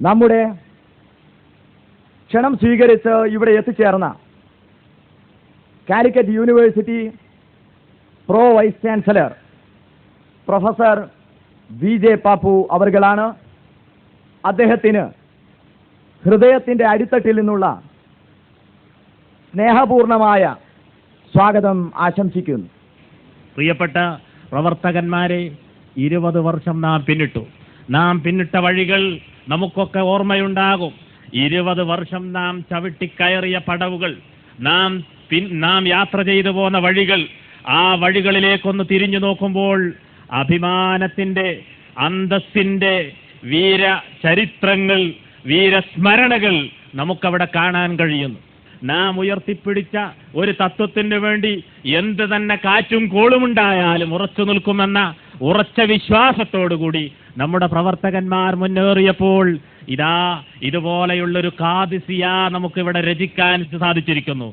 നമ്മുടെ ക്ഷണം സ്വീകരിച്ച് ഇവിടെ എത്തിച്ചേർന്ന Calicut University pro vice chancellor professor V J. Pappu അവർകളാണ്. അദ്ദേഹത്തിന് ഹൃദയത്തിൻ്റെ അടിത്തട്ടിൽ നിന്നുള്ള സ്നേഹപൂർണമായ സ്വാഗതം ആശംസിക്കുന്നു. പ്രിയപ്പെട്ട പ്രവർത്തകന്മാരെ, 20 വർഷം നാം പിന്നിട്ട വഴികൾ നമുക്കൊക്കെ ഓർമ്മയുണ്ടാകും. 20 വർഷം നാം ചവിട്ടിക്കയറിയ പടവുകൾ, നാം യാത്ര ചെയ്തു പോന്ന വഴികൾ, ആ വഴികളിലേക്കൊന്ന് തിരിഞ്ഞു നോക്കുമ്പോൾ അഭിമാനത്തിൻ്റെ, അന്തസ്സിൻ്റെ വീര ചരിത്രങ്ങൾ, വീരസ്മരണകൾ നമുക്കവിടെ കാണാൻ കഴിയുന്നു. നാം ഉയർത്തിപ്പിടിച്ച ഒരു തത്വത്തിന് വേണ്ടി എന്ത് തന്നെ കാറ്റും കോളുമുണ്ടായാലും ഉറച്ചു നിൽക്കുമെന്ന ഉറച്ച വിശ്വാസത്തോടുകൂടി നമ്മുടെ പ്രവർത്തകന്മാർ മുന്നേറിയപ്പോൾ ഇതുപോലെയുള്ളൊരു ഖാദിസിയ നമുക്കിവിടെ രചിക്കാൻ സാധിച്ചിരിക്കുന്നു.